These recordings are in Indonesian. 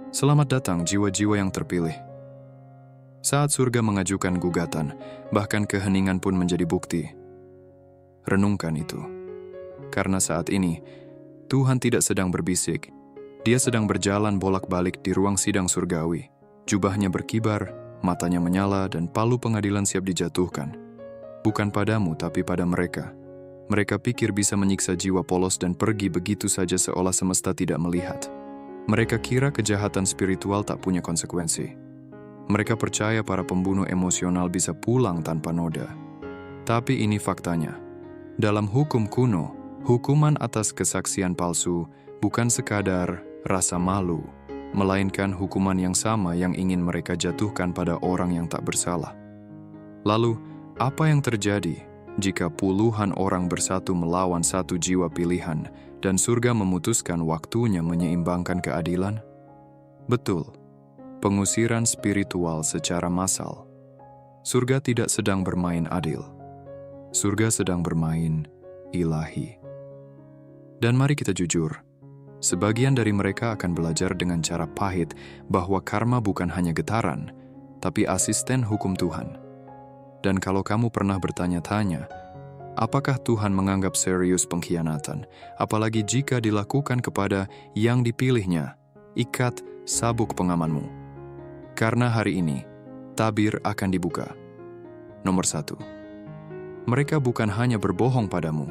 Selamat datang jiwa-jiwa yang terpilih. Saat surga mengajukan gugatan, bahkan keheningan pun menjadi bukti. Renungkan itu. Karena saat ini, Tuhan tidak sedang berbisik. Dia sedang berjalan bolak-balik di ruang sidang surgawi. Jubahnya berkibar, matanya menyala, dan palu pengadilan siap dijatuhkan. Bukan padamu, tapi pada mereka. Mereka pikir bisa menyiksa jiwa polos dan pergi begitu saja seolah semesta tidak melihat. Mereka kira kejahatan spiritual tak punya konsekuensi. Mereka percaya para pembunuh emosional bisa pulang tanpa noda. Tapi ini faktanya. Dalam hukum kuno, hukuman atas kesaksian palsu bukan sekadar rasa malu, melainkan hukuman yang sama yang ingin mereka jatuhkan pada orang yang tak bersalah. Lalu, apa yang terjadi jika puluhan orang bersatu melawan satu jiwa pilihan dan surga memutuskan waktunya menyeimbangkan keadilan? Betul, pengusiran spiritual secara massal. Surga tidak sedang bermain adil. Surga sedang bermain ilahi. Dan mari kita jujur, sebagian dari mereka akan belajar dengan cara pahit bahwa karma bukan hanya getaran, tapi asisten hukum Tuhan. Dan kalau kamu pernah bertanya-tanya, apakah Tuhan menganggap serius pengkhianatan, apalagi jika dilakukan kepada yang dipilihnya, ikat sabuk pengamanmu. Karena hari ini, tabir akan dibuka. Nomor 1. Mereka bukan hanya berbohong padamu,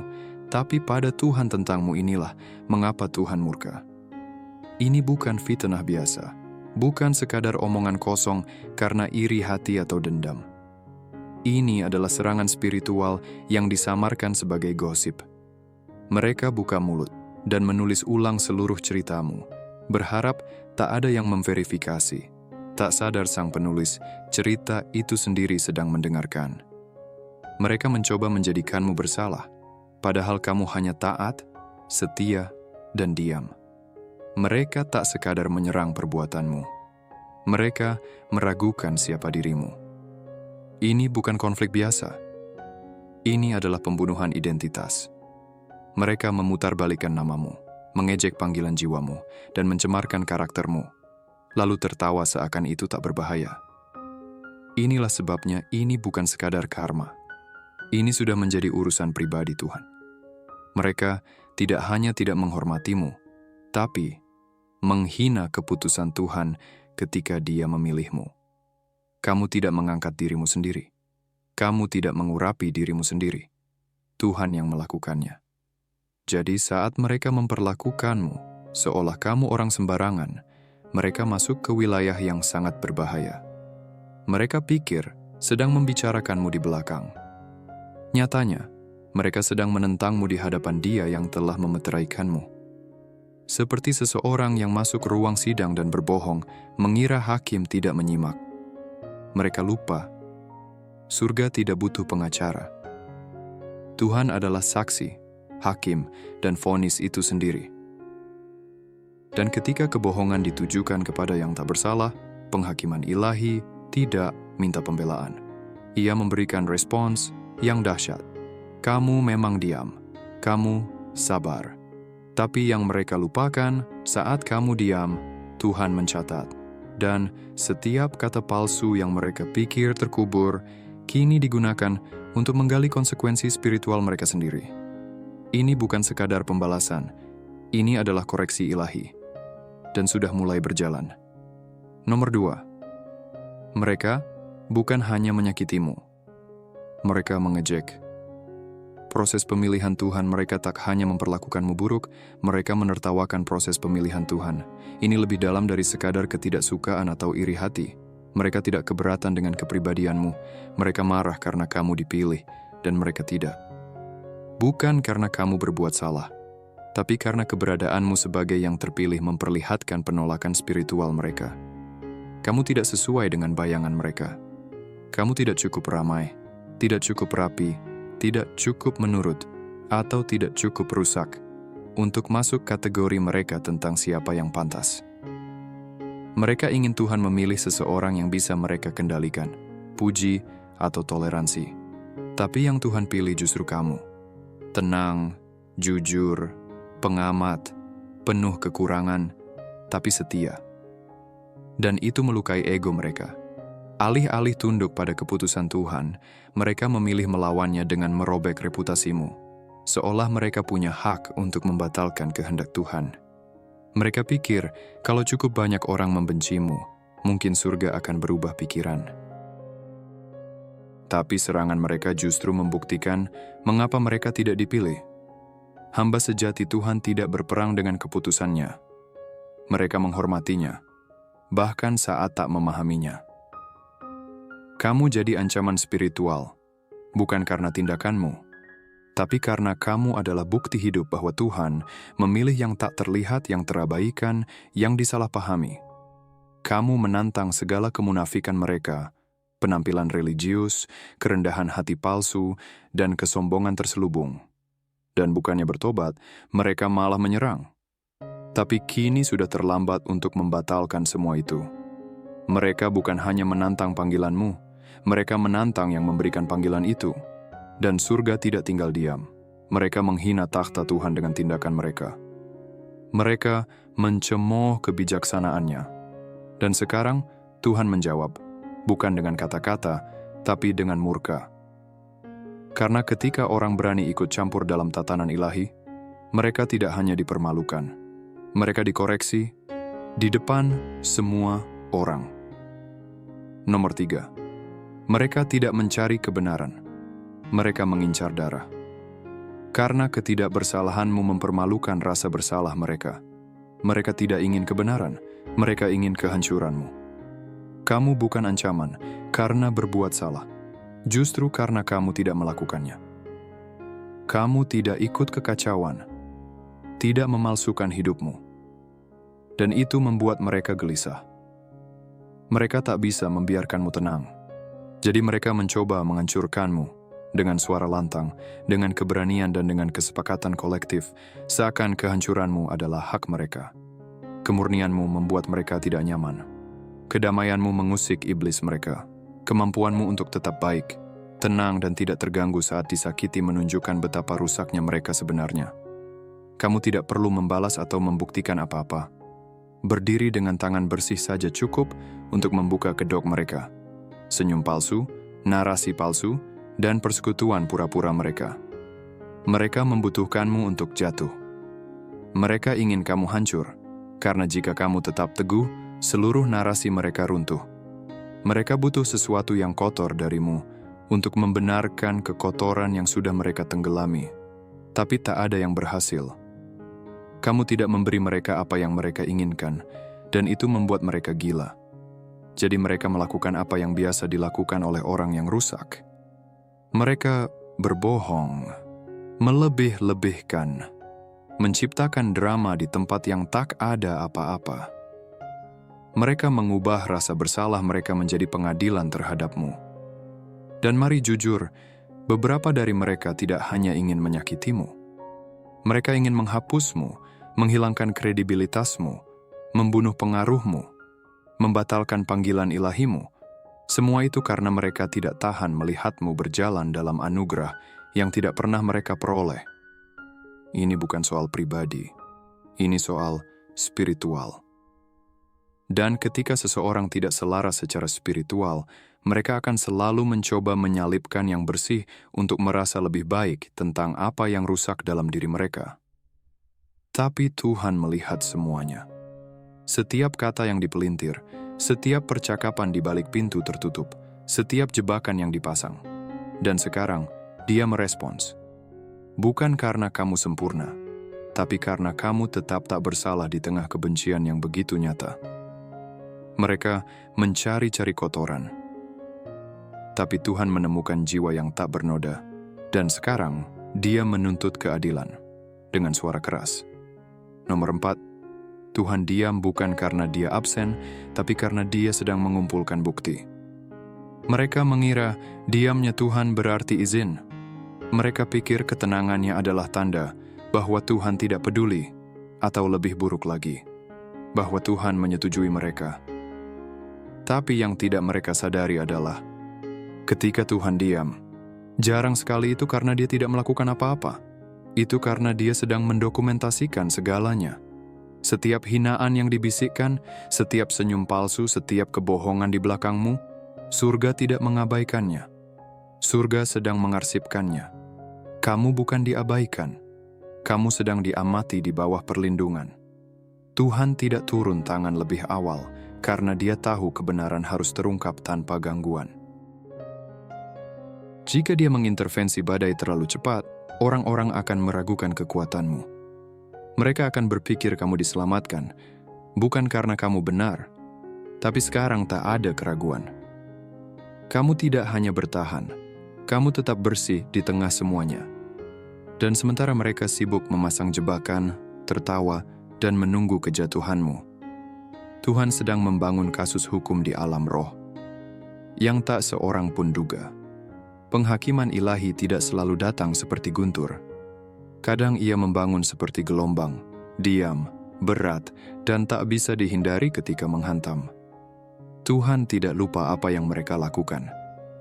tapi pada Tuhan tentangmu inilah mengapa Tuhan murka. Ini bukan fitnah biasa, bukan sekadar omongan kosong karena iri hati atau dendam. Ini adalah serangan spiritual yang disamarkan sebagai gosip. Mereka buka mulut dan menulis ulang seluruh ceritamu, berharap tak ada yang memverifikasi. Tak sadar sang penulis, cerita itu sendiri sedang mendengarkan. Mereka mencoba menjadikanmu bersalah, padahal kamu hanya taat, setia, dan diam. Mereka tak sekadar menyerang perbuatanmu. Mereka meragukan siapa dirimu. Ini bukan konflik biasa. Ini adalah pembunuhan identitas. Mereka memutarbalikkan namamu, mengejek panggilan jiwamu, dan mencemarkan karaktermu, lalu tertawa seakan itu tak berbahaya. Inilah sebabnya ini bukan sekadar karma. Ini sudah menjadi urusan pribadi Tuhan. Mereka tidak hanya tidak menghormatimu, tapi menghina keputusan Tuhan ketika Dia memilihmu. Kamu tidak mengangkat dirimu sendiri. Kamu tidak mengurapi dirimu sendiri. Tuhan yang melakukannya. Jadi saat mereka memperlakukanmu seolah kamu orang sembarangan, mereka masuk ke wilayah yang sangat berbahaya. Mereka pikir sedang membicarakanmu di belakang. Nyatanya, mereka sedang menentangmu di hadapan Dia yang telah memeteraikanmu. Seperti seseorang yang masuk ruang sidang dan berbohong, mengira hakim tidak menyimak. Mereka lupa, surga tidak butuh pengacara. Tuhan adalah saksi, hakim, dan vonis itu sendiri. Dan ketika kebohongan ditujukan kepada yang tak bersalah, penghakiman ilahi tidak minta pembelaan. Ia memberikan respons yang dahsyat. Kamu memang diam, kamu sabar. Tapi yang mereka lupakan, saat kamu diam, Tuhan mencatat. Dan setiap kata palsu yang mereka pikir terkubur, kini digunakan untuk menggali konsekuensi spiritual mereka sendiri. Ini bukan sekadar pembalasan, ini adalah koreksi ilahi. Dan sudah mulai berjalan. Nomor 2. Mereka bukan hanya menyakitimu. Mereka mengejek. Proses pemilihan Tuhan mereka tak hanya memperlakukanmu buruk, mereka menertawakan proses pemilihan Tuhan. Ini lebih dalam dari sekadar ketidaksukaan atau iri hati. Mereka tidak keberatan dengan kepribadianmu. Mereka marah karena kamu dipilih, dan mereka tidak. Bukan karena kamu berbuat salah, tapi karena keberadaanmu sebagai yang terpilih memperlihatkan penolakan spiritual mereka. Kamu tidak sesuai dengan bayangan mereka. Kamu tidak cukup ramai, tidak cukup rapi, tidak cukup menurut, atau tidak cukup rusak untuk masuk kategori mereka tentang siapa yang pantas. Mereka ingin Tuhan memilih seseorang yang bisa mereka kendalikan, puji atau toleransi. Tapi yang Tuhan pilih justru kamu. Tenang, jujur, pengamat, penuh kekurangan, tapi setia. Dan itu melukai ego mereka. Alih-alih tunduk pada keputusan Tuhan, mereka memilih melawannya dengan merobek reputasimu, seolah mereka punya hak untuk membatalkan kehendak Tuhan. Mereka pikir kalau cukup banyak orang membencimu, mungkin surga akan berubah pikiran. Tapi serangan mereka justru membuktikan mengapa mereka tidak dipilih. Hamba sejati Tuhan tidak berperang dengan keputusannya. Mereka menghormatinya, bahkan saat tak memahaminya. Kamu jadi ancaman spiritual, bukan karena tindakanmu, tapi karena kamu adalah bukti hidup bahwa Tuhan memilih yang tak terlihat, yang terabaikan, yang disalahpahami. Kamu menantang segala kemunafikan mereka, penampilan religius, kerendahan hati palsu, dan kesombongan terselubung. Dan bukannya bertobat, mereka malah menyerang. Tapi kini sudah terlambat untuk membatalkan semua itu. Mereka bukan hanya menantang panggilanmu, mereka menantang yang memberikan panggilan itu. Dan surga tidak tinggal diam. Mereka menghina takhta Tuhan dengan tindakan mereka. Mereka mencemooh kebijaksanaannya. Dan sekarang Tuhan menjawab, bukan dengan kata-kata, tapi dengan murka. Karena ketika orang berani ikut campur dalam tatanan ilahi, mereka tidak hanya dipermalukan, mereka dikoreksi di depan semua orang. Nomor 3, mereka tidak mencari kebenaran, mereka mengincar darah. Karena ketidakbersalahanmu mempermalukan rasa bersalah mereka. Mereka tidak ingin kebenaran, mereka ingin kehancuranmu. Kamu bukan ancaman karena berbuat salah. Justru karena kamu tidak melakukannya. Kamu tidak ikut kekacauan, tidak memalsukan hidupmu. Dan itu membuat mereka gelisah. Mereka tak bisa membiarkanmu tenang. Jadi mereka mencoba menghancurkanmu dengan suara lantang, dengan keberanian dan dengan kesepakatan kolektif, seakan kehancuranmu adalah hak mereka. Kemurnianmu membuat mereka tidak nyaman. Kedamaianmu mengusik iblis mereka. Kemampuanmu untuk tetap baik, tenang dan tidak terganggu saat disakiti menunjukkan betapa rusaknya mereka sebenarnya. Kamu tidak perlu membalas atau membuktikan apa-apa. Berdiri dengan tangan bersih saja cukup untuk membuka kedok mereka. Senyum palsu, narasi palsu, dan persekutuan pura-pura mereka. Mereka membutuhkanmu untuk jatuh. Mereka ingin kamu hancur, karena jika kamu tetap teguh, seluruh narasi mereka runtuh. Mereka butuh sesuatu yang kotor darimu untuk membenarkan kekotoran yang sudah mereka tenggelami, tapi tak ada yang berhasil. Kamu tidak memberi mereka apa yang mereka inginkan, dan itu membuat mereka gila. Jadi mereka melakukan apa yang biasa dilakukan oleh orang yang rusak. Mereka berbohong, melebih-lebihkan, menciptakan drama di tempat yang tak ada apa-apa. Mereka mengubah rasa bersalah mereka menjadi pengadilan terhadapmu. Dan mari jujur, beberapa dari mereka tidak hanya ingin menyakitimu. Mereka ingin menghapusmu, menghilangkan kredibilitasmu, membunuh pengaruhmu, membatalkan panggilan ilahimu. Semua itu karena mereka tidak tahan melihatmu berjalan dalam anugerah yang tidak pernah mereka peroleh. Ini bukan soal pribadi, ini soal spiritual. Dan ketika seseorang tidak selaras secara spiritual, mereka akan selalu mencoba menyalipkan yang bersih untuk merasa lebih baik tentang apa yang rusak dalam diri mereka. Tapi Tuhan melihat semuanya. Setiap kata yang dipelintir, setiap percakapan di balik pintu tertutup, setiap jebakan yang dipasang. Dan sekarang, Dia merespons. Bukan karena kamu sempurna, tapi karena kamu tetap tak bersalah di tengah kebencian yang begitu nyata. Mereka mencari-cari kotoran. Tapi Tuhan menemukan jiwa yang tak bernoda. Dan sekarang, Dia menuntut keadilan dengan suara keras. Nomor 4, Tuhan diam bukan karena Dia absen, tapi karena Dia sedang mengumpulkan bukti. Mereka mengira diamnya Tuhan berarti izin. Mereka pikir ketenangannya adalah tanda bahwa Tuhan tidak peduli, atau lebih buruk lagi, bahwa Tuhan menyetujui mereka. Tapi yang tidak mereka sadari adalah, ketika Tuhan diam, jarang sekali itu karena Dia tidak melakukan apa-apa. Itu karena Dia sedang mendokumentasikan segalanya. Setiap hinaan yang dibisikkan, setiap senyum palsu, setiap kebohongan di belakangmu, surga tidak mengabaikannya. Surga sedang mengarsipkannya. Kamu bukan diabaikan. Kamu sedang diamati di bawah perlindungan. Tuhan tidak turun tangan lebih awal karena Dia tahu kebenaran harus terungkap tanpa gangguan. Jika Dia mengintervensi badai terlalu cepat, orang-orang akan meragukan kekuatanmu. Mereka akan berpikir kamu diselamatkan, bukan karena kamu benar, tapi sekarang tak ada keraguan. Kamu tidak hanya bertahan, kamu tetap bersih di tengah semuanya. Dan sementara mereka sibuk memasang jebakan, tertawa, dan menunggu kejatuhanmu, Tuhan sedang membangun kasus hukum di alam roh, yang tak seorang pun duga. Penghakiman ilahi tidak selalu datang seperti guntur. Kadang ia membangun seperti gelombang, diam, berat, dan tak bisa dihindari ketika menghantam. Tuhan tidak lupa apa yang mereka lakukan.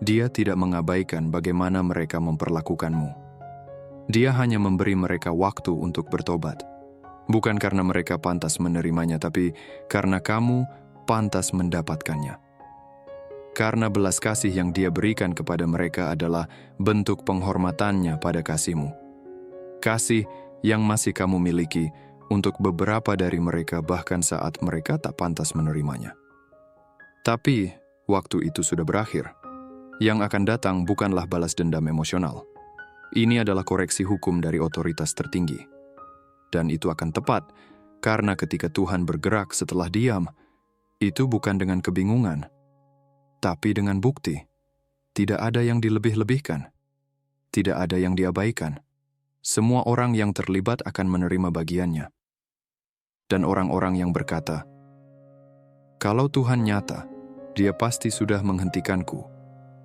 Dia tidak mengabaikan bagaimana mereka memperlakukanmu. Dia hanya memberi mereka waktu untuk bertobat. Bukan karena mereka pantas menerimanya, tapi karena kamu pantas mendapatkannya. Karena belas kasih yang Dia berikan kepada mereka adalah bentuk penghormatannya pada kasih-Mu. Kasih yang masih kamu miliki untuk beberapa dari mereka bahkan saat mereka tak pantas menerimanya. Tapi, waktu itu sudah berakhir. Yang akan datang bukanlah balas dendam emosional. Ini adalah koreksi hukum dari otoritas tertinggi. Dan itu akan tepat, karena ketika Tuhan bergerak setelah diam, itu bukan dengan kebingungan, tapi dengan bukti. Tidak ada yang dilebih-lebihkan. Tidak ada yang diabaikan. Semua orang yang terlibat akan menerima bagiannya. Dan orang-orang yang berkata, "Kalau Tuhan nyata, Dia pasti sudah menghentikanku,"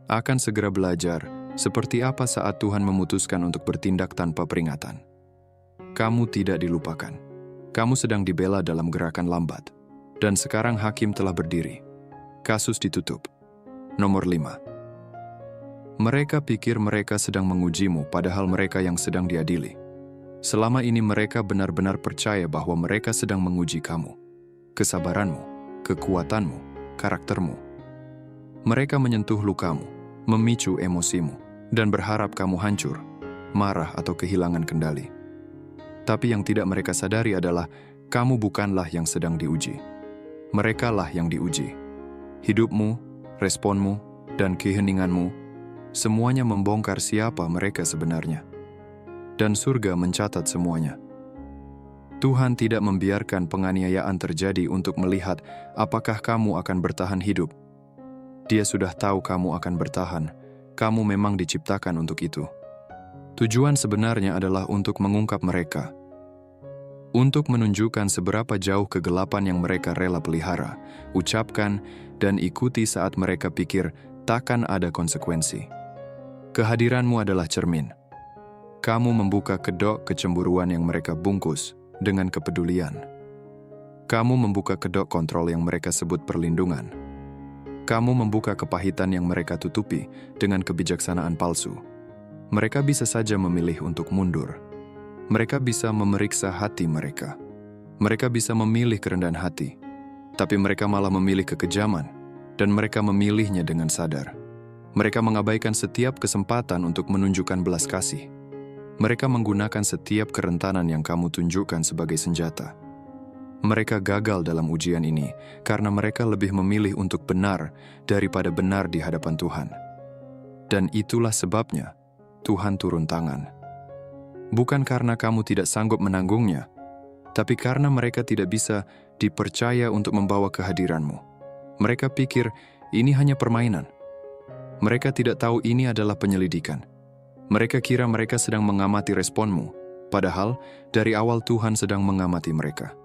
akan segera belajar seperti apa saat Tuhan memutuskan untuk bertindak tanpa peringatan. Kamu tidak dilupakan. Kamu sedang dibela dalam gerakan lambat. Dan sekarang hakim telah berdiri. Kasus ditutup. Nomor 5. Mereka pikir mereka sedang mengujimu, padahal mereka yang sedang diadili. Selama ini mereka benar-benar percaya bahwa mereka sedang menguji kamu, kesabaranmu, kekuatanmu, karaktermu. Mereka menyentuh lukamu, memicu emosimu, dan berharap kamu hancur, marah atau kehilangan kendali. Tapi yang tidak mereka sadari adalah kamu bukanlah yang sedang diuji. Merekalah yang diuji. Hidupmu, responmu, dan keheninganmu semuanya membongkar siapa mereka sebenarnya. Dan surga mencatat semuanya. Tuhan tidak membiarkan penganiayaan terjadi untuk melihat apakah kamu akan bertahan hidup. Dia sudah tahu kamu akan bertahan. Kamu memang diciptakan untuk itu. Tujuan sebenarnya adalah untuk mengungkap mereka. Untuk menunjukkan seberapa jauh kegelapan yang mereka rela pelihara, ucapkan, dan ikuti saat mereka pikir takkan ada konsekuensi. Kehadiranmu adalah cermin. Kamu membuka kedok kecemburuan yang mereka bungkus dengan kepedulian. Kamu membuka kedok kontrol yang mereka sebut perlindungan. Kamu membuka kepahitan yang mereka tutupi dengan kebijaksanaan palsu. Mereka bisa saja memilih untuk mundur. Mereka bisa memeriksa hati mereka. Mereka bisa memilih kerendahan hati. Tapi mereka malah memilih kekejaman, dan mereka memilihnya dengan sadar. Mereka mengabaikan setiap kesempatan untuk menunjukkan belas kasih. Mereka menggunakan setiap kerentanan yang kamu tunjukkan sebagai senjata. Mereka gagal dalam ujian ini karena mereka lebih memilih untuk benar daripada benar di hadapan Tuhan. Dan itulah sebabnya Tuhan turun tangan. Bukan karena kamu tidak sanggup menanggungnya, tapi karena mereka tidak bisa dipercaya untuk membawa kehadiranmu. Mereka pikir ini hanya permainan. Mereka tidak tahu ini adalah penyelidikan. Mereka kira mereka sedang mengamati responmu, padahal dari awal Tuhan sedang mengamati mereka.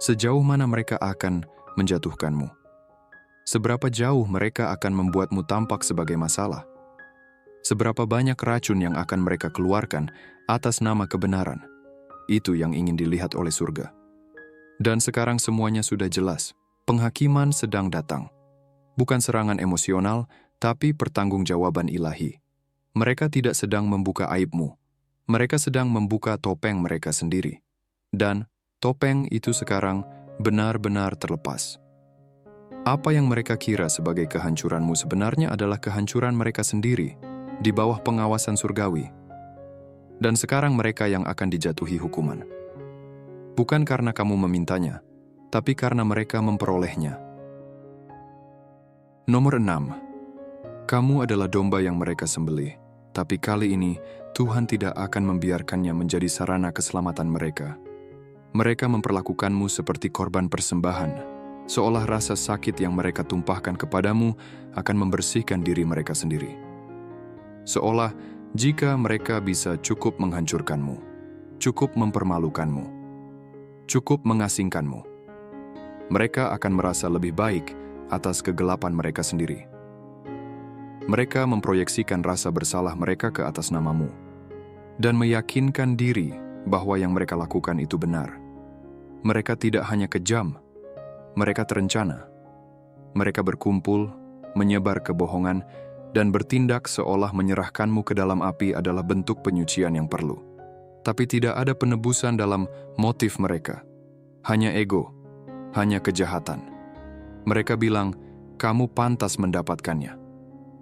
Sejauh mana mereka akan menjatuhkanmu? Seberapa jauh mereka akan membuatmu tampak sebagai masalah? Seberapa banyak racun yang akan mereka keluarkan atas nama kebenaran? Itu yang ingin dilihat oleh surga. Dan sekarang semuanya sudah jelas. Penghakiman sedang datang. Bukan serangan emosional, tapi pertanggungjawaban ilahi. Mereka tidak sedang membuka aibmu. Mereka sedang membuka topeng mereka sendiri. Dan Topeng itu sekarang benar-benar terlepas. Apa yang mereka kira sebagai kehancuranmu sebenarnya adalah kehancuran mereka sendiri di bawah pengawasan surgawi. Dan sekarang mereka yang akan dijatuhi hukuman. Bukan karena kamu memintanya, tapi karena mereka memperolehnya. Nomor 6. Kamu adalah domba yang mereka sembelih, tapi kali ini Tuhan tidak akan membiarkannya menjadi sarana keselamatan mereka. Mereka memperlakukanmu seperti korban persembahan, seolah rasa sakit yang mereka tumpahkan kepadamu akan membersihkan diri mereka sendiri. Seolah jika mereka bisa cukup menghancurkanmu, cukup mempermalukanmu, cukup mengasingkanmu, mereka akan merasa lebih baik atas kegelapan mereka sendiri. Mereka memproyeksikan rasa bersalah mereka ke atas namamu dan meyakinkan diri bahwa yang mereka lakukan itu benar. Mereka tidak hanya kejam, mereka terencana. Mereka berkumpul, menyebar kebohongan, dan bertindak seolah menyerahkanmu ke dalam api adalah bentuk penyucian yang perlu. Tapi tidak ada penebusan dalam motif mereka. Hanya ego, hanya kejahatan. Mereka bilang, kamu pantas mendapatkannya.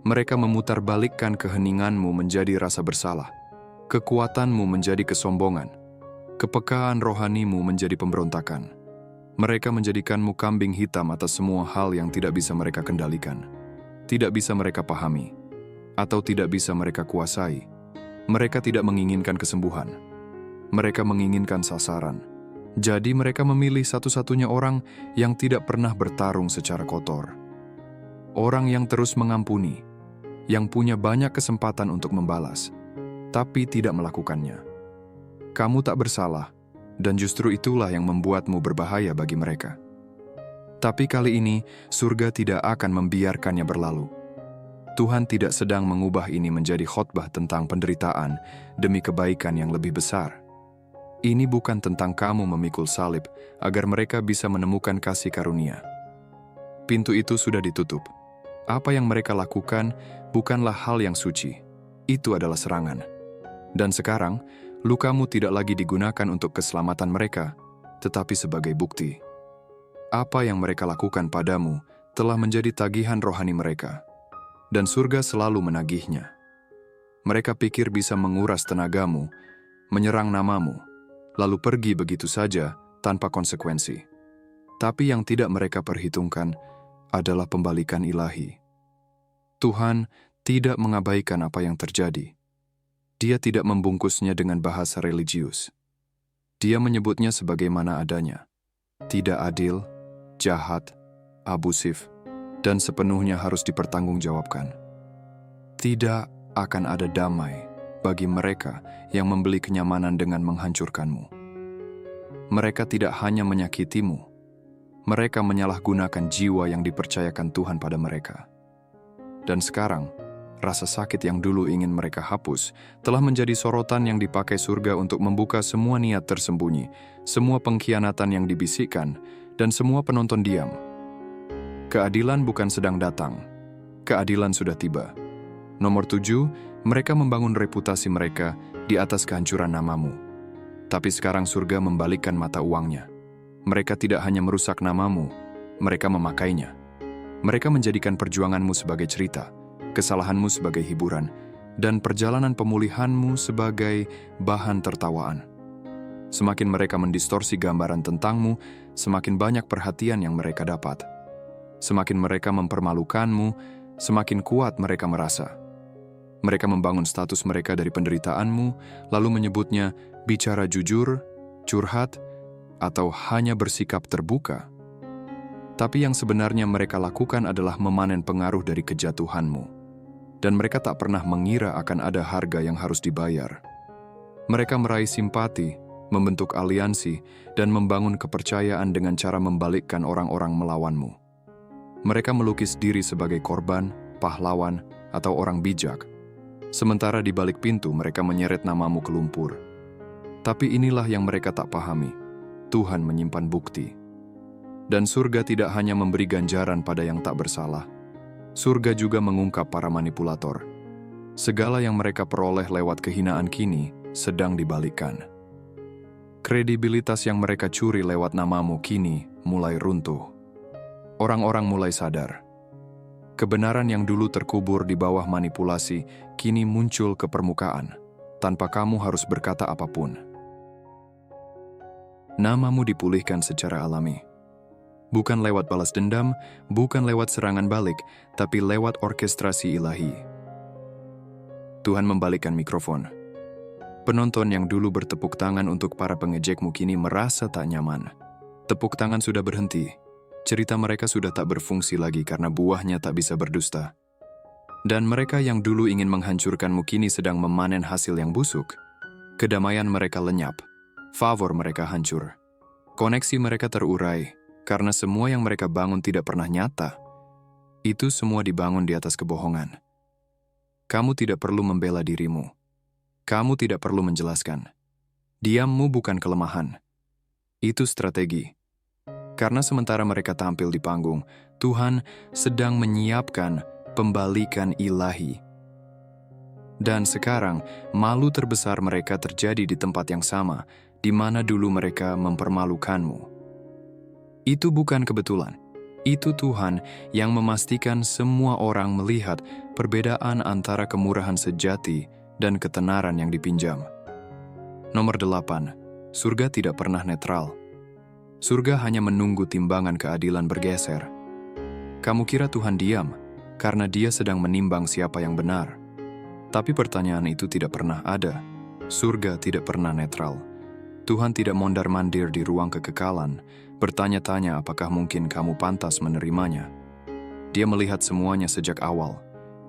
Mereka memutarbalikkan keheninganmu menjadi rasa bersalah, kekuatanmu menjadi kesombongan, kepekaan rohanimu menjadi pemberontakan. Mereka menjadikanmu kambing hitam atas semua hal yang tidak bisa mereka kendalikan, tidak bisa mereka pahami, atau tidak bisa mereka kuasai. Mereka tidak menginginkan kesembuhan. Mereka menginginkan sasaran. Jadi mereka memilih satu-satunya orang yang tidak pernah bertarung secara kotor. Orang yang terus mengampuni, yang punya banyak kesempatan untuk membalas, tapi tidak melakukannya. Kamu tak bersalah, dan justru itulah yang membuatmu berbahaya bagi mereka. Tapi kali ini, surga tidak akan membiarkannya berlalu. Tuhan tidak sedang mengubah ini menjadi khotbah tentang penderitaan demi kebaikan yang lebih besar. Ini bukan tentang kamu memikul salib agar mereka bisa menemukan kasih karunia. Pintu itu sudah ditutup. Apa yang mereka lakukan bukanlah hal yang suci. Itu adalah serangan. Dan sekarang, lukamu tidak lagi digunakan untuk keselamatan mereka, tetapi sebagai bukti. Apa yang mereka lakukan padamu telah menjadi tagihan rohani mereka, dan surga selalu menagihnya. Mereka pikir bisa menguras tenagamu, menyerang namamu, lalu pergi begitu saja tanpa konsekuensi. Tapi yang tidak mereka perhitungkan adalah pembalikan ilahi. Tuhan tidak mengabaikan apa yang terjadi. Dia tidak membungkusnya dengan bahasa religius. Dia menyebutnya sebagaimana adanya. Tidak adil, jahat, abusif, dan sepenuhnya harus dipertanggungjawabkan. Tidak akan ada damai bagi mereka yang membeli kenyamanan dengan menghancurkanmu. Mereka tidak hanya menyakitimu, mereka menyalahgunakan jiwa yang dipercayakan Tuhan pada mereka. Dan sekarang, rasa sakit yang dulu ingin mereka hapus telah menjadi sorotan yang dipakai surga untuk membuka semua niat tersembunyi, semua pengkhianatan yang dibisikkan, dan semua penonton diam. Keadilan bukan sedang datang, keadilan sudah tiba. Nomor 7, mereka membangun reputasi mereka di atas kehancuran namamu. Tapi sekarang surga membalikkan mata uangnya. Mereka tidak hanya merusak namamu, mereka memakainya. Mereka menjadikan perjuanganmu sebagai cerita, kesalahanmu sebagai hiburan, dan perjalanan pemulihanmu sebagai bahan tertawaan. Semakin mereka mendistorsi gambaran tentangmu, semakin banyak perhatian yang mereka dapat. Semakin mereka mempermalukanmu, semakin kuat mereka merasa. Mereka membangun status mereka dari penderitaanmu, lalu menyebutnya bicara jujur, curhat, atau hanya bersikap terbuka. Tapi yang sebenarnya mereka lakukan adalah memanen pengaruh dari kejatuhanmu. Dan mereka tak pernah mengira akan ada harga yang harus dibayar. Mereka meraih simpati, membentuk aliansi, dan membangun kepercayaan dengan cara membalikkan orang-orang melawanmu. Mereka melukis diri sebagai korban, pahlawan, atau orang bijak. Sementara di balik pintu mereka menyeret namamu ke lumpur. Tapi inilah yang mereka tak pahami. Tuhan menyimpan bukti. Dan surga tidak hanya memberi ganjaran pada yang tak bersalah. Surga juga mengungkap para manipulator. Segala yang mereka peroleh lewat kehinaan kini sedang dibalikkan. Kredibilitas yang mereka curi lewat namamu kini mulai runtuh. Orang-orang mulai sadar. Kebenaran yang dulu terkubur di bawah manipulasi kini muncul ke permukaan, tanpa kamu harus berkata apapun. Namamu dipulihkan secara alami. Bukan lewat balas dendam, bukan lewat serangan balik, tapi lewat orkestrasi ilahi. Tuhan membalikkan mikrofon. Penonton yang dulu bertepuk tangan untuk para pengejekmu kini merasa tak nyaman. Tepuk tangan sudah berhenti. Cerita mereka sudah tak berfungsi lagi karena buahnya tak bisa berdusta. Dan mereka yang dulu ingin menghancurkanmu kini sedang memanen hasil yang busuk. Kedamaian mereka lenyap. Favor mereka hancur. Koneksi mereka terurai karena semua yang mereka bangun tidak pernah nyata. Itu semua dibangun di atas kebohongan. Kamu tidak perlu membela dirimu. Kamu tidak perlu menjelaskan. Diammu bukan kelemahan. Itu strategi. Karena sementara mereka tampil di panggung, Tuhan sedang menyiapkan pembalikan ilahi. Dan sekarang, malu terbesar mereka terjadi di tempat yang sama, di mana dulu mereka mempermalukanmu. Itu bukan kebetulan. Itu Tuhan yang memastikan semua orang melihat perbedaan antara kemurahan sejati dan ketenaran yang dipinjam. Nomor 8. Surga tidak pernah netral. Surga hanya menunggu timbangan keadilan bergeser. Kamu kira Tuhan diam karena Dia sedang menimbang siapa yang benar. Tapi pertanyaan itu tidak pernah ada. Surga tidak pernah netral. Tuhan tidak mondar-mandir di ruang kekekalan, bertanya-tanya apakah mungkin kamu pantas menerimanya. Dia melihat semuanya sejak awal.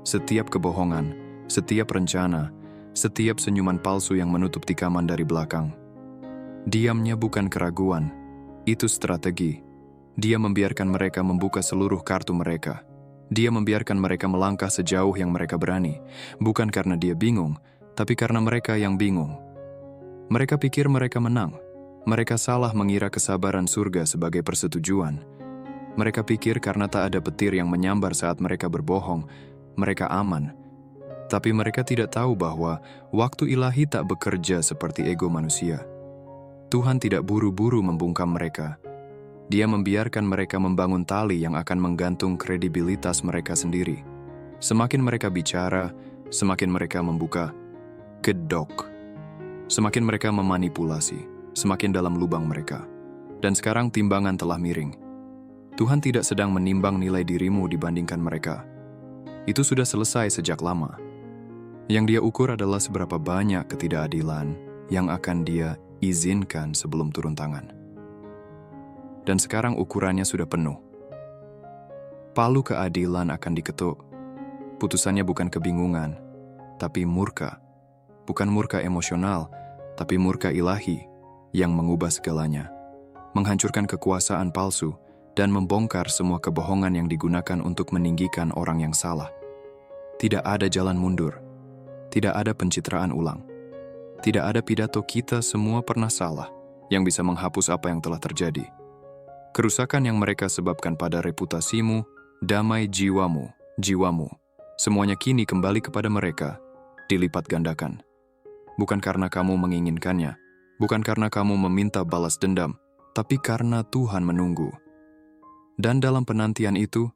Setiap kebohongan, setiap rencana, setiap senyuman palsu yang menutup tikaman dari belakang. Diamnya bukan keraguan, itu strategi. Dia membiarkan mereka membuka seluruh kartu mereka. Dia membiarkan mereka melangkah sejauh yang mereka berani, bukan karena dia bingung, tapi karena mereka yang bingung. Mereka pikir mereka menang. Mereka salah mengira kesabaran surga sebagai persetujuan. Mereka pikir karena tak ada petir yang menyambar saat mereka berbohong, mereka aman. Tapi mereka tidak tahu bahwa waktu ilahi tak bekerja seperti ego manusia. Tuhan tidak buru-buru membungkam mereka. Dia membiarkan mereka membangun tali yang akan menggantung kredibilitas mereka sendiri. Semakin mereka bicara, semakin mereka membuka kedok. Semakin mereka memanipulasi, semakin dalam lubang mereka. Dan sekarang timbangan telah miring. Tuhan tidak sedang menimbang nilai dirimu dibandingkan mereka. Itu sudah selesai sejak lama. Yang dia ukur adalah seberapa banyak ketidakadilan yang akan dia izinkan sebelum turun tangan. Dan sekarang ukurannya sudah penuh. Palu keadilan akan diketuk. Putusannya bukan kebingungan, tapi murka. Bukan murka emosional, tapi murka ilahi yang mengubah segalanya. Menghancurkan kekuasaan palsu dan membongkar semua kebohongan yang digunakan untuk meninggikan orang yang salah. Tidak ada jalan mundur. Tidak ada pencitraan ulang. Tidak ada pidato kita semua pernah salah yang bisa menghapus apa yang telah terjadi. Kerusakan yang mereka sebabkan pada reputasimu, damai jiwamu, semuanya kini kembali kepada mereka, dilipat gandakan. Bukan karena kamu menginginkannya, bukan karena kamu meminta balas dendam, tapi karena Tuhan menunggu. Dan dalam penantian itu,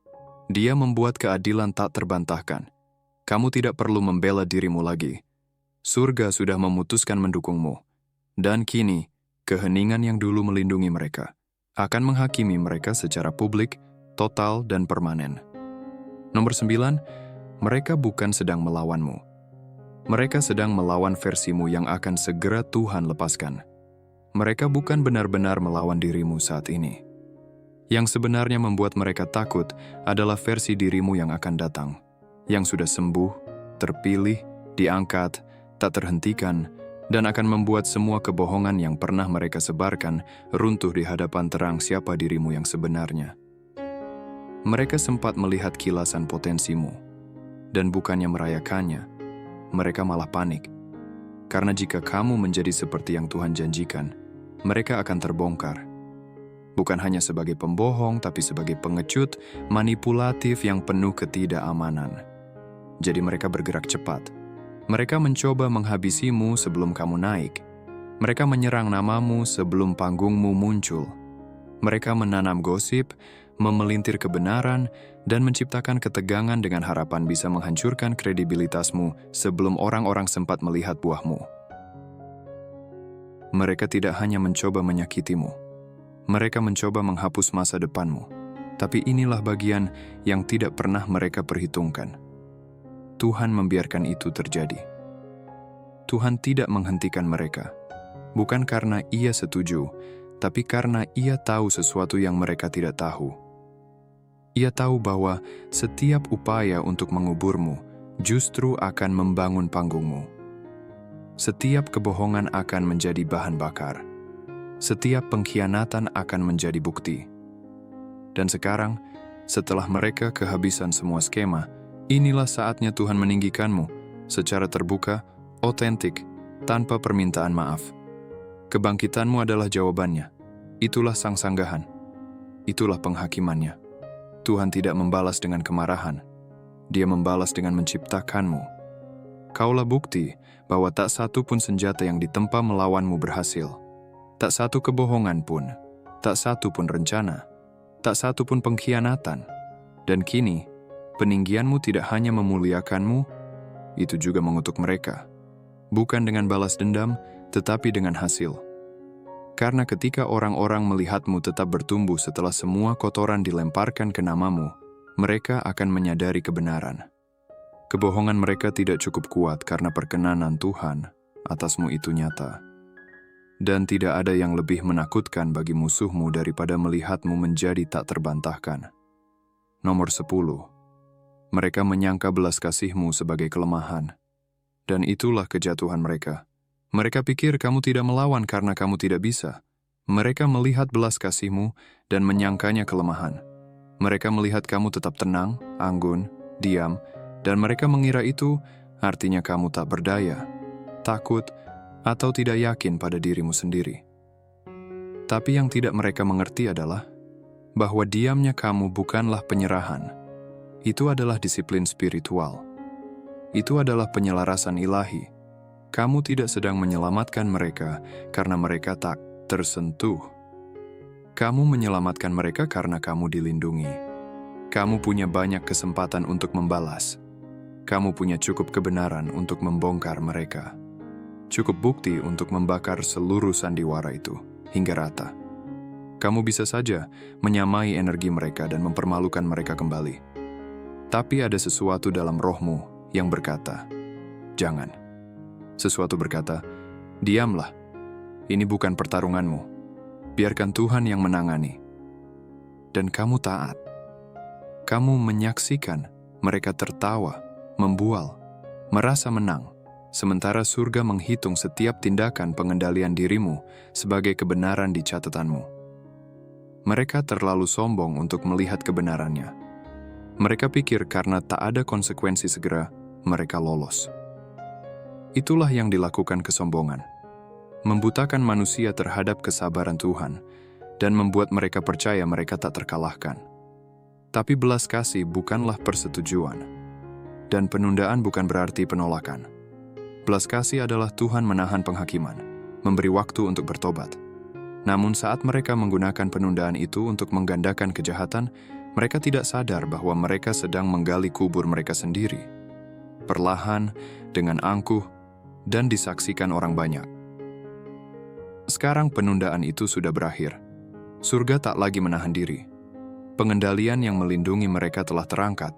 Dia membuat keadilan tak terbantahkan. Kamu tidak perlu membela dirimu lagi. Surga sudah memutuskan mendukungmu. Dan kini, keheningan yang dulu melindungi mereka akan menghakimi mereka secara publik, total, dan permanen. Nomor 9, mereka bukan sedang melawanmu. Mereka sedang melawan versimu yang akan segera Tuhan lepaskan. Mereka bukan benar-benar melawan dirimu saat ini. Yang sebenarnya membuat mereka takut adalah versi dirimu yang akan datang. Yang sudah sembuh, terpilih, diangkat, tak terhentikan, dan akan membuat semua kebohongan yang pernah mereka sebarkan runtuh di hadapan terang siapa dirimu yang sebenarnya. Mereka sempat melihat kilasan potensimu, dan bukannya merayakannya, mereka malah panik. Karena jika kamu menjadi seperti yang Tuhan janjikan, mereka akan terbongkar. Bukan hanya sebagai pembohong, tapi sebagai pengecut, manipulatif yang penuh ketidakamanan. Jadi mereka bergerak cepat. Mereka mencoba menghabisimu sebelum kamu naik. Mereka menyerang namamu sebelum panggungmu muncul. Mereka menanam gosip, memelintir kebenaran, dan menciptakan ketegangan dengan harapan bisa menghancurkan kredibilitasmu sebelum orang-orang sempat melihat buahmu. Mereka tidak hanya mencoba menyakitimu, mereka mencoba menghapus masa depanmu. Tapi inilah bagian yang tidak pernah mereka perhitungkan. Tuhan membiarkan itu terjadi. Tuhan tidak menghentikan mereka, bukan karena Ia setuju, tapi karena Ia tahu sesuatu yang mereka tidak tahu. Ia tahu bahwa setiap upaya untuk menguburmu justru akan membangun panggungmu. Setiap kebohongan akan menjadi bahan bakar. Setiap pengkhianatan akan menjadi bukti. Dan sekarang, setelah mereka kehabisan semua skema, inilah saatnya Tuhan meninggikanmu secara terbuka, otentik, tanpa permintaan maaf. Kebangkitanmu adalah jawabannya. Itulah sang sanggahan. Itulah penghakimannya. Tuhan tidak membalas dengan kemarahan. Dia membalas dengan menciptakanmu. Kaulah bukti bahwa tak satu pun senjata yang ditempa melawanmu berhasil. Tak satu kebohongan pun, tak satu pun rencana, tak satu pun pengkhianatan. Dan kini, peninggianmu tidak hanya memuliakanmu, itu juga mengutuk mereka. Bukan dengan balas dendam, tetapi dengan hasil. Karena ketika orang-orang melihatmu tetap bertumbuh setelah semua kotoran dilemparkan ke namamu, mereka akan menyadari kebenaran. Kebohongan mereka tidak cukup kuat karena perkenanan Tuhan atasmu itu nyata. Dan tidak ada yang lebih menakutkan bagi musuhmu daripada melihatmu menjadi tak terbantahkan. Nomor 10. Mereka menyangka belas kasihmu sebagai kelemahan. Dan itulah kejatuhan mereka. Mereka pikir kamu tidak melawan karena kamu tidak bisa. Mereka melihat belas kasihmu dan menyangkanya kelemahan. Mereka melihat kamu tetap tenang, anggun, diam, dan mereka mengira itu artinya kamu tak berdaya, takut, atau tidak yakin pada dirimu sendiri. Tapi yang tidak mereka mengerti adalah bahwa diamnya kamu bukanlah penyerahan. Itu adalah disiplin spiritual. Itu adalah penyelarasan ilahi. Kamu tidak sedang menyelamatkan mereka karena mereka tak tersentuh. Kamu menyelamatkan mereka karena kamu dilindungi. Kamu punya banyak kesempatan untuk membalas. Kamu punya cukup kebenaran untuk membongkar mereka. Cukup bukti untuk membakar seluruh sandiwara itu hingga rata. Kamu bisa saja menyamai energi mereka dan mempermalukan mereka kembali. Tapi ada sesuatu dalam rohmu yang berkata, jangan. Sesuatu berkata, diamlah. Ini bukan pertarunganmu. Biarkan Tuhan yang menangani. Dan kamu taat. Kamu menyaksikan mereka tertawa, membual, merasa menang. Sementara surga menghitung setiap tindakan pengendalian dirimu sebagai kebenaran di catatanmu. Mereka terlalu sombong untuk melihat kebenarannya. Mereka pikir karena tak ada konsekuensi segera, mereka lolos. Itulah yang dilakukan kesombongan. Membutakan manusia terhadap kesabaran Tuhan dan membuat mereka percaya mereka tak terkalahkan. Tapi belas kasih bukanlah persetujuan. Dan penundaan bukan berarti penolakan. Belas kasih adalah Tuhan menahan penghakiman, memberi waktu untuk bertobat. Namun saat mereka menggunakan penundaan itu untuk menggandakan kejahatan, mereka tidak sadar bahwa mereka sedang menggali kubur mereka sendiri. Perlahan, dengan angkuh, dan disaksikan orang banyak. Sekarang penundaan itu sudah berakhir. Surga tak lagi menahan diri. Pengendalian yang melindungi mereka telah terangkat.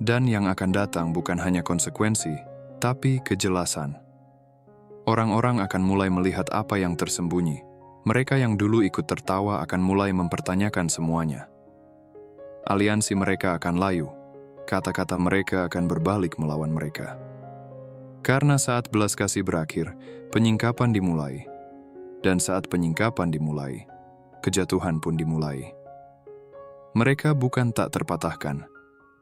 Dan yang akan datang bukan hanya konsekuensi, tapi kejelasan. Orang-orang akan mulai melihat apa yang tersembunyi. Mereka yang dulu ikut tertawa akan mulai mempertanyakan semuanya. Aliansi mereka akan layu. Kata-kata mereka akan berbalik melawan mereka. Karena saat belas kasih berakhir, penyingkapan dimulai. Dan saat penyingkapan dimulai, kejatuhan pun dimulai. Mereka bukan tak terpatahkan.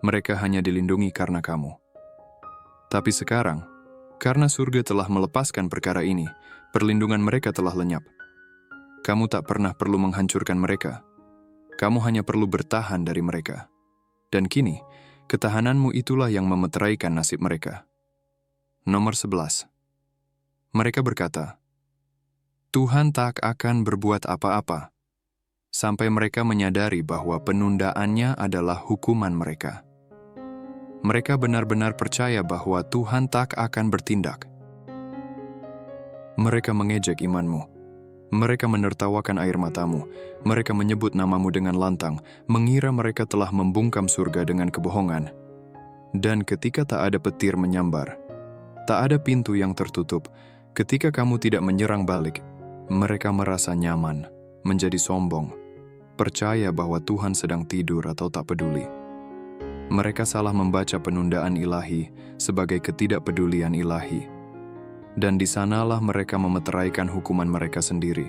Mereka hanya dilindungi karena kamu. Tapi sekarang, karena surga telah melepaskan perkara ini, perlindungan mereka telah lenyap. Kamu tak pernah perlu menghancurkan mereka. Kamu hanya perlu bertahan dari mereka. Dan kini, ketahananmu itulah yang memeteraikan nasib mereka. Nomor 11. Mereka berkata, Tuhan tak akan berbuat apa-apa sampai mereka menyadari bahwa penundaannya adalah hukuman mereka. Mereka benar-benar percaya bahwa Tuhan tak akan bertindak. Mereka mengejek imanmu. Mereka menertawakan air matamu. Mereka menyebut namamu dengan lantang, mengira mereka telah membungkam surga dengan kebohongan. Dan ketika tak ada petir menyambar, tak ada pintu yang tertutup, ketika kamu tidak menyerang balik, mereka merasa nyaman, menjadi sombong, percaya bahwa Tuhan sedang tidur atau tak peduli. Mereka salah membaca penundaan ilahi sebagai ketidakpedulian ilahi. Dan di sanalah mereka memeteraikan hukuman mereka sendiri.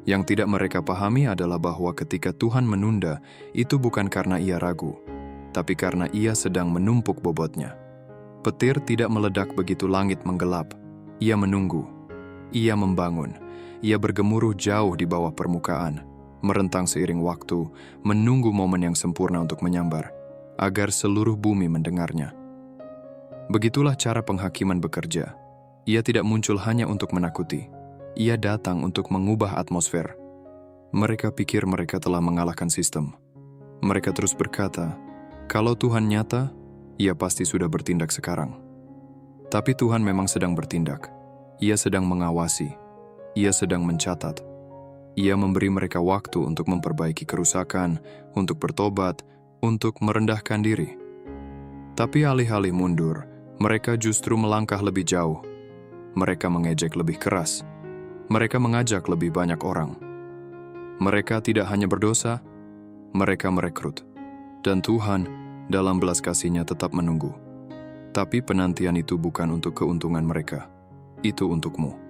Yang tidak mereka pahami adalah bahwa ketika Tuhan menunda, itu bukan karena ia ragu, tapi karena ia sedang menumpuk bobotnya. Petir tidak meledak begitu langit menggelap. Ia menunggu. Ia membangun. Ia bergemuruh jauh di bawah permukaan, merentang seiring waktu, menunggu momen yang sempurna untuk menyambar, agar seluruh bumi mendengarnya. Begitulah cara penghakiman bekerja. Ia tidak muncul hanya untuk menakuti. Ia datang untuk mengubah atmosfer. Mereka pikir mereka telah mengalahkan sistem. Mereka terus berkata, kalau Tuhan nyata, ia pasti sudah bertindak sekarang. Tapi Tuhan memang sedang bertindak. Ia sedang mengawasi. Ia sedang mencatat. Ia memberi mereka waktu untuk memperbaiki kerusakan, untuk bertobat, untuk merendahkan diri. Tapi alih-alih mundur, mereka justru melangkah lebih jauh. Mereka mengejek lebih keras. Mereka mengajak lebih banyak orang. Mereka tidak hanya berdosa, mereka merekrut. Dan Tuhan, dalam belas kasih-Nya tetap menunggu. Tapi penantian itu bukan untuk keuntungan mereka. Itu untukmu.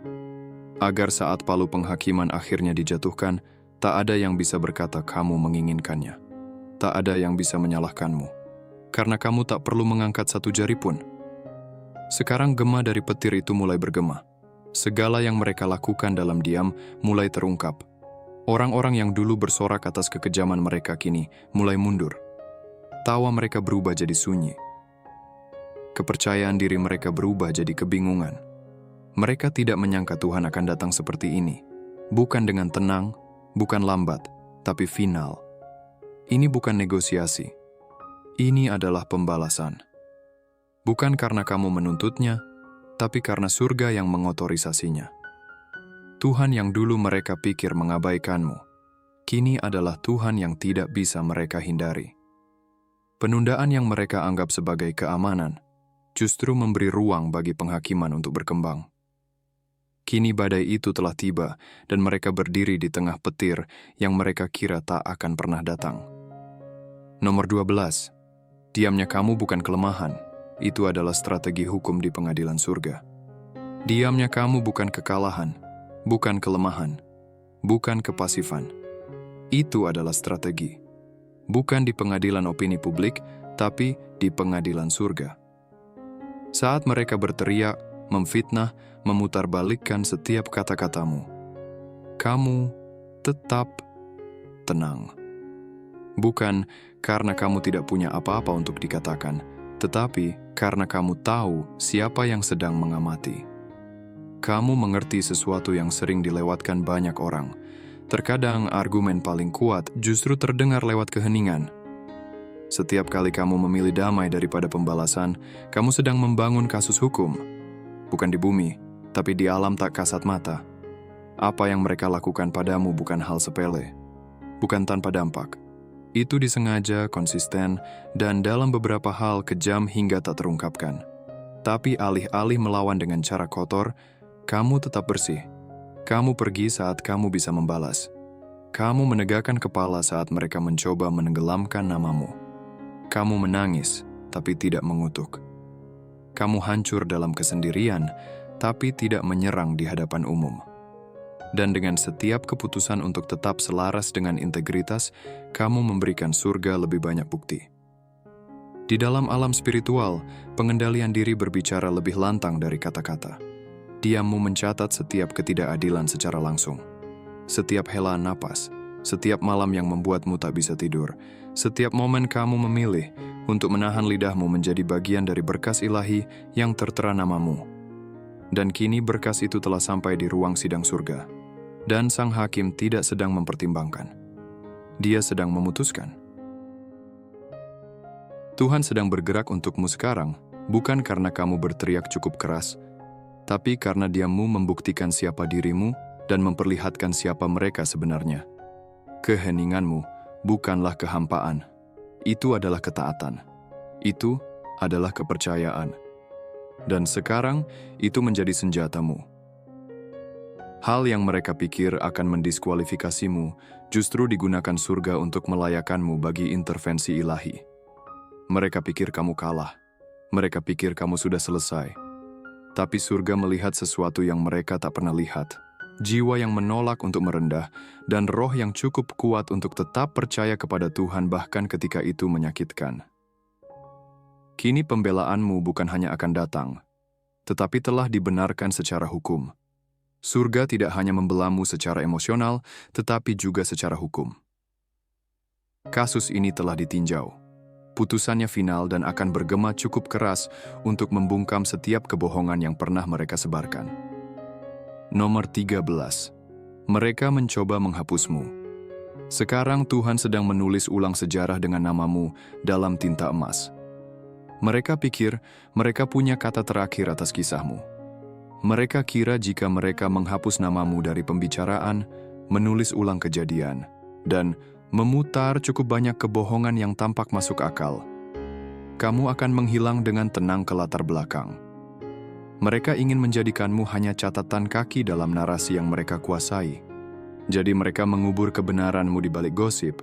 Agar saat palu penghakiman akhirnya dijatuhkan, tak ada yang bisa berkata kamu menginginkannya. Tak ada yang bisa menyalahkanmu. Karena kamu tak perlu mengangkat satu jari pun. Sekarang gema dari petir itu mulai bergema. Segala yang mereka lakukan dalam diam mulai terungkap. Orang-orang yang dulu bersorak atas kekejaman mereka kini mulai mundur. Tawa mereka berubah jadi sunyi. Kepercayaan diri mereka berubah jadi kebingungan. Mereka tidak menyangka Tuhan akan datang seperti ini. Bukan dengan tenang, bukan lambat, tapi final. Ini bukan negosiasi. Ini adalah pembalasan. Bukan karena kamu menuntutnya, tapi karena surga yang mengotorisasinya. Tuhan yang dulu mereka pikir mengabaikanmu, kini adalah Tuhan yang tidak bisa mereka hindari. Penundaan yang mereka anggap sebagai keamanan, justru memberi ruang bagi penghakiman untuk berkembang. Kini badai itu telah tiba, dan mereka berdiri di tengah petir yang mereka kira tak akan pernah datang. Nomor 12. Diamnya kamu bukan kelemahan. Itu adalah strategi hukum di pengadilan surga. Diamnya kamu bukan kekalahan, bukan kelemahan, bukan kepasifan. Itu adalah strategi. Bukan di pengadilan opini publik, tapi di pengadilan surga. Saat mereka berteriak, memfitnah, memutarbalikkan setiap kata-katamu, kamu tetap tenang. Bukan karena kamu tidak punya apa-apa untuk dikatakan, tetapi karena kamu tahu siapa yang sedang mengamati. Kamu mengerti sesuatu yang sering dilewatkan banyak orang. Terkadang argumen paling kuat justru terdengar lewat keheningan. Setiap kali kamu memilih damai daripada pembalasan, kamu sedang membangun kasus hukum. Bukan di bumi, tapi di alam tak kasat mata. Apa yang mereka lakukan padamu bukan hal sepele. Bukan tanpa dampak. Itu disengaja, konsisten, dan dalam beberapa hal kejam hingga tak terungkapkan. Tapi alih-alih melawan dengan cara kotor, kamu tetap bersih. Kamu pergi saat kamu bisa membalas. Kamu menegakkan kepala saat mereka mencoba menenggelamkan namamu. Kamu menangis, tapi tidak mengutuk. Kamu hancur dalam kesendirian, tapi tidak menyerang di hadapan umum. Dan dengan setiap keputusan untuk tetap selaras dengan integritas, kamu memberikan surga lebih banyak bukti. Di dalam alam spiritual, pengendalian diri berbicara lebih lantang dari kata-kata. Diammu mencatat setiap ketidakadilan secara langsung. Setiap helaan napas, setiap malam yang membuatmu tak bisa tidur, setiap momen kamu memilih untuk menahan lidahmu menjadi bagian dari berkas ilahi yang tertera namamu. Dan kini berkas itu telah sampai di ruang sidang surga. Dan sang hakim tidak sedang mempertimbangkan. Dia sedang memutuskan. Tuhan sedang bergerak untukmu sekarang, bukan karena kamu berteriak cukup keras, tapi karena Dia-Mu membuktikan siapa dirimu dan memperlihatkan siapa mereka sebenarnya. Keheninganmu bukanlah kehampaan. Itu adalah ketaatan. Itu adalah kepercayaan. Dan sekarang itu menjadi senjatamu. Hal yang mereka pikir akan mendiskualifikasimu justru digunakan surga untuk melayakanmu bagi intervensi ilahi. Mereka pikir kamu kalah. Mereka pikir kamu sudah selesai. Tapi surga melihat sesuatu yang mereka tak pernah lihat. Jiwa yang menolak untuk merendah, dan roh yang cukup kuat untuk tetap percaya kepada Tuhan bahkan ketika itu menyakitkan. Kini pembelaanmu bukan hanya akan datang, tetapi telah dibenarkan secara hukum. Surga tidak hanya membelamu secara emosional, tetapi juga secara hukum. Kasus ini telah ditinjau. Putusannya final dan akan bergema cukup keras untuk membungkam setiap kebohongan yang pernah mereka sebarkan. Nomor 13. Mereka mencoba menghapusmu. Sekarang Tuhan sedang menulis ulang sejarah dengan namamu dalam tinta emas. Mereka pikir mereka punya kata terakhir atas kisahmu. Mereka kira jika mereka menghapus namamu dari pembicaraan, menulis ulang kejadian, dan memutar cukup banyak kebohongan yang tampak masuk akal, kamu akan menghilang dengan tenang ke latar belakang. Mereka ingin menjadikanmu hanya catatan kaki dalam narasi yang mereka kuasai. Jadi mereka mengubur kebenaranmu di balik gosip.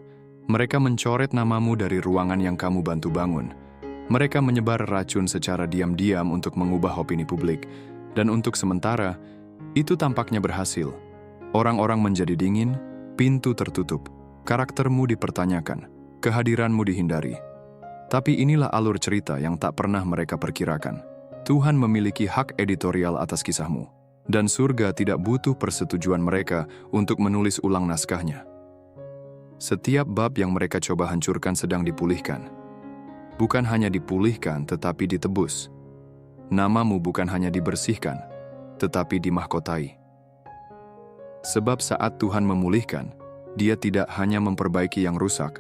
Mereka mencoret namamu dari ruangan yang kamu bantu bangun. Mereka menyebar racun secara diam-diam untuk mengubah opini publik. Dan untuk sementara, itu tampaknya berhasil. Orang-orang menjadi dingin, pintu tertutup. Karaktermu dipertanyakan, kehadiranmu dihindari. Tapi inilah alur cerita yang tak pernah mereka perkirakan. Tuhan memiliki hak editorial atas kisahmu, dan surga tidak butuh persetujuan mereka untuk menulis ulang naskahnya. Setiap bab yang mereka coba hancurkan sedang dipulihkan. Bukan hanya dipulihkan, tetapi ditebus. Namamu bukan hanya dibersihkan, tetapi dimahkotai. Sebab saat Tuhan memulihkan, Dia tidak hanya memperbaiki yang rusak,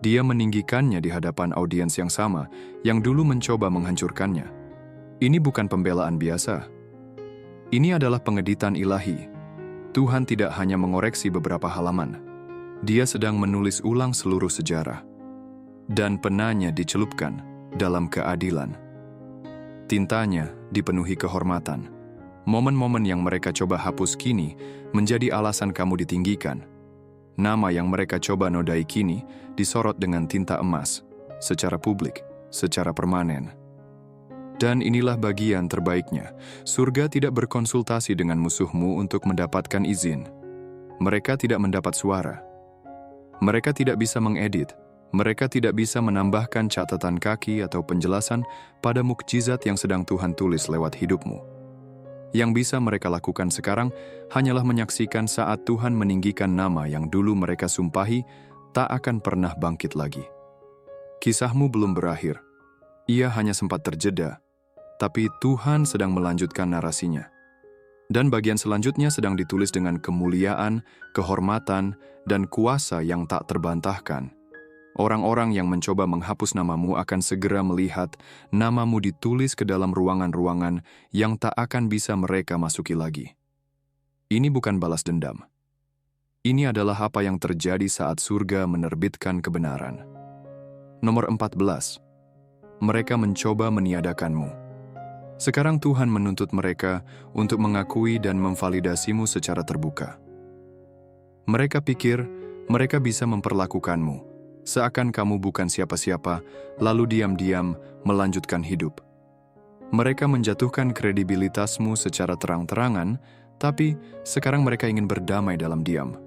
Dia meninggikannya di hadapan audiens yang sama yang dulu mencoba menghancurkannya. Ini bukan pembelaan biasa. Ini adalah pengeditan ilahi. Tuhan tidak hanya mengoreksi beberapa halaman. Dia sedang menulis ulang seluruh sejarah. Dan penanya dicelupkan dalam keadilan. Tintanya dipenuhi kehormatan. Momen-momen yang mereka coba hapus kini menjadi alasan kamu ditinggikan. Nama yang mereka coba nodai kini disorot dengan tinta emas, secara publik, secara permanen. Dan inilah bagian terbaiknya. Surga tidak berkonsultasi dengan musuhmu untuk mendapatkan izin. Mereka tidak mendapat suara. Mereka tidak bisa mengedit. Mereka tidak bisa menambahkan catatan kaki atau penjelasan pada mukjizat yang sedang Tuhan tulis lewat hidupmu. Yang bisa mereka lakukan sekarang hanyalah menyaksikan saat Tuhan meninggikan nama yang dulu mereka sumpahi tak akan pernah bangkit lagi. Kisahmu belum berakhir. Ia hanya sempat terjeda, tapi Tuhan sedang melanjutkan narasinya. Dan bagian selanjutnya sedang ditulis dengan kemuliaan, kehormatan, dan kuasa yang tak terbantahkan. Orang-orang yang mencoba menghapus namamu akan segera melihat namamu ditulis ke dalam ruangan-ruangan yang tak akan bisa mereka masuki lagi. Ini bukan balas dendam. Ini adalah apa yang terjadi saat surga menerbitkan kebenaran. Nomor 14. Mereka mencoba meniadakanmu. Sekarang Tuhan menuntut mereka untuk mengakui dan memvalidasimu secara terbuka. Mereka pikir mereka bisa memperlakukanmu seakan kamu bukan siapa-siapa, lalu diam-diam melanjutkan hidup. Mereka menjatuhkan kredibilitasmu secara terang-terangan, tapi sekarang mereka ingin berdamai dalam diam.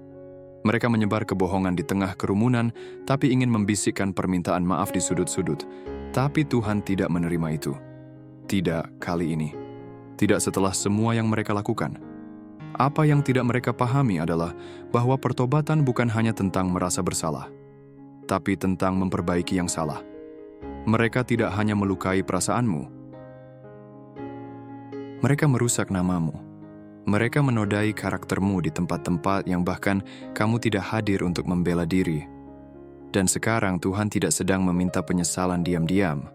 Mereka menyebar kebohongan di tengah kerumunan, tapi ingin membisikkan permintaan maaf di sudut-sudut. Tapi Tuhan tidak menerima itu. Tidak kali ini. Tidak setelah semua yang mereka lakukan. Apa yang tidak mereka pahami adalah bahwa pertobatan bukan hanya tentang merasa bersalah, tapi tentang memperbaiki yang salah. Mereka tidak hanya melukai perasaanmu. Mereka merusak namamu. Mereka menodai karaktermu di tempat-tempat yang bahkan kamu tidak hadir untuk membela diri. Dan sekarang Tuhan tidak sedang meminta penyesalan diam-diam.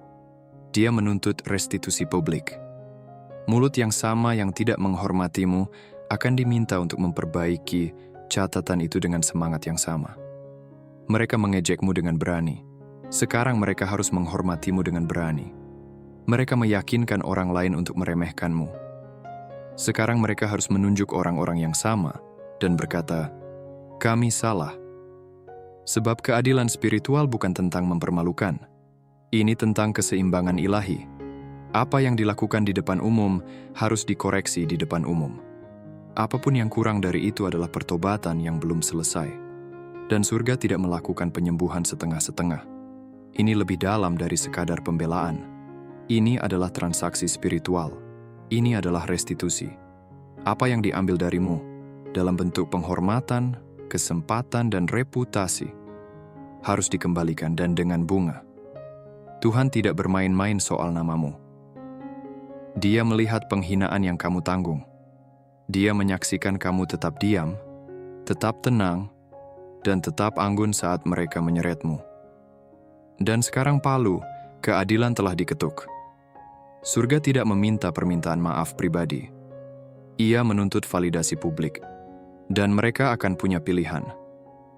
Dia menuntut restitusi publik. Mulut yang sama yang tidak menghormatimu akan diminta untuk memperbaiki catatan itu dengan semangat yang sama. Mereka mengejekmu dengan berani. Sekarang mereka harus menghormatimu dengan berani. Mereka meyakinkan orang lain untuk meremehkanmu. Sekarang mereka harus menunjuk orang-orang yang sama dan berkata, "Kami salah." Sebab keadilan spiritual bukan tentang mempermalukan. Ini tentang keseimbangan ilahi. Apa yang dilakukan di depan umum harus dikoreksi di depan umum. Apapun yang kurang dari itu adalah pertobatan yang belum selesai. Dan surga tidak melakukan penyembuhan setengah-setengah. Ini lebih dalam dari sekadar pembelaan. Ini adalah transaksi spiritual. Ini adalah restitusi. Apa yang diambil darimu dalam bentuk penghormatan, kesempatan, dan reputasi harus dikembalikan dan dengan bunga. Tuhan tidak bermain-main soal namamu. Dia melihat penghinaan yang kamu tanggung. Dia menyaksikan kamu tetap diam, tetap tenang, dan tetap anggun saat mereka menyeretmu. Dan sekarang palu, keadilan telah diketuk. Surga tidak meminta permintaan maaf pribadi. Ia menuntut validasi publik. Dan mereka akan punya pilihan.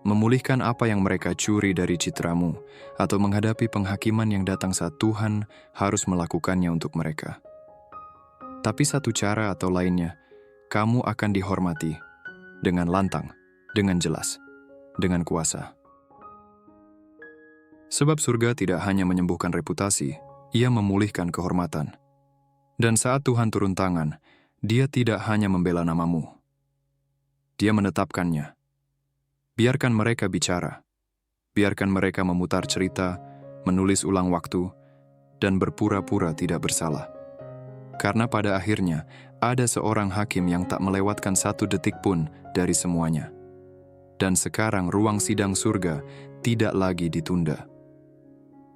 Memulihkan apa yang mereka curi dari citramu, atau menghadapi penghakiman yang datang saat Tuhan harus melakukannya untuk mereka. Tapi satu cara atau lainnya, kamu akan dihormati dengan lantang, dengan jelas, dengan kuasa. Sebab surga tidak hanya menyembuhkan reputasi, ia memulihkan kehormatan. Dan saat Tuhan turun tangan, dia tidak hanya membela namamu. Dia menetapkannya. Biarkan mereka bicara. Biarkan mereka memutar cerita, menulis ulang waktu, dan berpura-pura tidak bersalah. Karena pada akhirnya, ada seorang hakim yang tak melewatkan satu detik pun dari semuanya. Dan sekarang ruang sidang surga tidak lagi ditunda.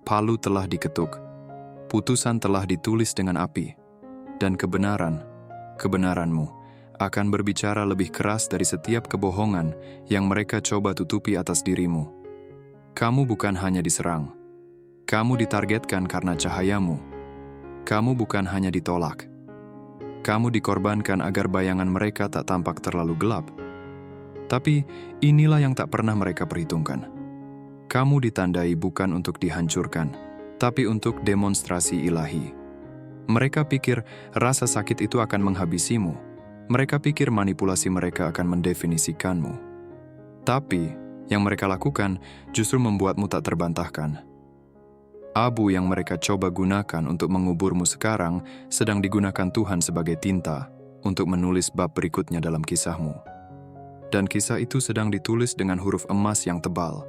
Palu telah diketuk. Putusan telah ditulis dengan api. Dan kebenaranmu, akan berbicara lebih keras dari setiap kebohongan yang mereka coba tutupi atas dirimu. Kamu bukan hanya diserang. Kamu ditargetkan karena cahayamu. Kamu bukan hanya ditolak. Kamu dikorbankan agar bayangan mereka tak tampak terlalu gelap. Tapi inilah yang tak pernah mereka perhitungkan. Kamu ditandai bukan untuk dihancurkan, tapi untuk demonstrasi ilahi. Mereka pikir rasa sakit itu akan menghabisimu. Mereka pikir manipulasi mereka akan mendefinisikanmu. Tapi, yang mereka lakukan justru membuatmu tak terbantahkan. Abu yang mereka coba gunakan untuk menguburmu sekarang sedang digunakan Tuhan sebagai tinta untuk menulis bab berikutnya dalam kisahmu. Dan kisah itu sedang ditulis dengan huruf emas yang tebal.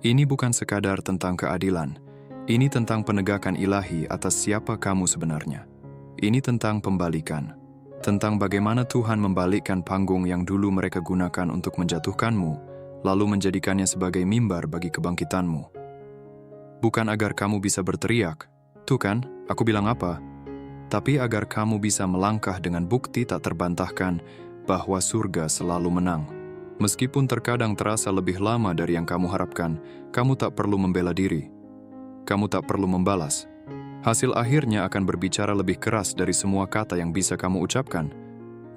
Ini bukan sekadar tentang keadilan. Ini tentang penegakan ilahi atas siapa kamu sebenarnya. Ini tentang pembalikan. Tentang bagaimana Tuhan membalikkan panggung yang dulu mereka gunakan untuk menjatuhkanmu, lalu menjadikannya sebagai mimbar bagi kebangkitanmu. Bukan agar kamu bisa berteriak, "Tuh kan, aku bilang apa?" Tapi agar kamu bisa melangkah dengan bukti tak terbantahkan bahwa surga selalu menang. Meskipun terkadang terasa lebih lama dari yang kamu harapkan, kamu tak perlu membela diri. Kamu tak perlu membalas. Hasil akhirnya akan berbicara lebih keras dari semua kata yang bisa kamu ucapkan.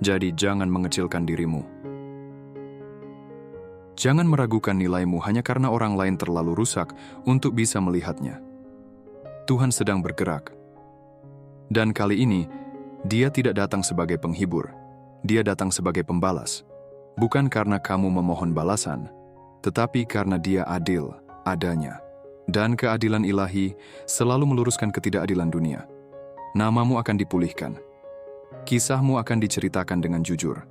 Jadi jangan mengecilkan dirimu. Jangan meragukan nilaimu hanya karena orang lain terlalu rusak untuk bisa melihatnya. Tuhan sedang bergerak. Dan kali ini, Dia tidak datang sebagai penghibur. Dia datang sebagai pembalas. Bukan karena kamu memohon balasan, tetapi karena Dia adil adanya. Dan keadilan ilahi selalu meluruskan ketidakadilan dunia. Namamu akan dipulihkan. Kisahmu akan diceritakan dengan jujur.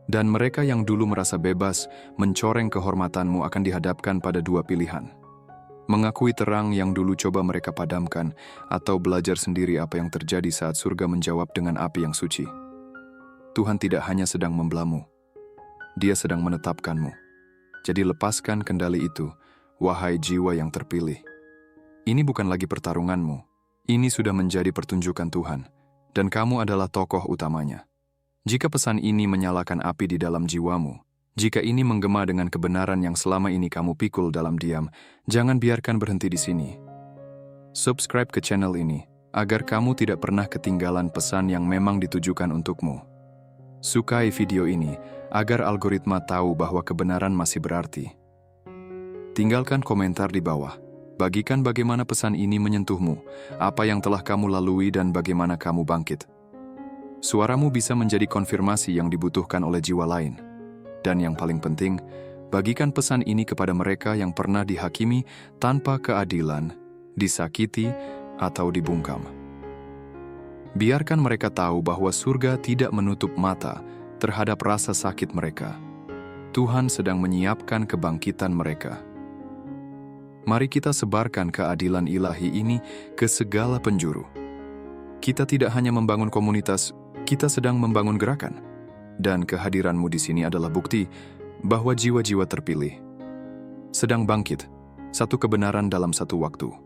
Dan mereka yang dulu merasa bebas mencoreng kehormatanmu akan dihadapkan pada dua pilihan. Mengakui terang yang dulu coba mereka padamkan, atau belajar sendiri apa yang terjadi saat surga menjawab dengan api yang suci. Tuhan tidak hanya sedang membelamu, Dia sedang menetapkanmu. Jadi lepaskan kendali itu, wahai jiwa yang terpilih. Ini bukan lagi pertarunganmu. Ini sudah menjadi pertunjukan Tuhan. dan kamu adalah tokoh utamanya. Jika pesan ini menyalakan api di dalam jiwamu, jika ini menggema dengan kebenaran yang selama ini kamu pikul dalam diam, jangan biarkan berhenti di sini. Subscribe ke channel ini, agar kamu tidak pernah ketinggalan pesan yang memang ditujukan untukmu. Sukai video ini, agar algoritma tahu bahwa kebenaran masih berarti. Tinggalkan komentar di bawah. Bagikan bagaimana pesan ini menyentuhmu, apa yang telah kamu lalui dan bagaimana kamu bangkit. Suaramu bisa menjadi konfirmasi yang dibutuhkan oleh jiwa lain. Dan yang paling penting, bagikan pesan ini kepada mereka yang pernah dihakimi tanpa keadilan, disakiti, atau dibungkam. Biarkan mereka tahu bahwa surga tidak menutup mata terhadap rasa sakit mereka. Tuhan sedang menyiapkan kebangkitan mereka. Mari kita sebarkan keadilan ilahi ini ke segala penjuru. Kita tidak hanya membangun komunitas, kita sedang membangun gerakan. Dan kehadiranmu di sini adalah bukti bahwa jiwa-jiwa terpilih sedang bangkit, satu kebenaran dalam satu waktu.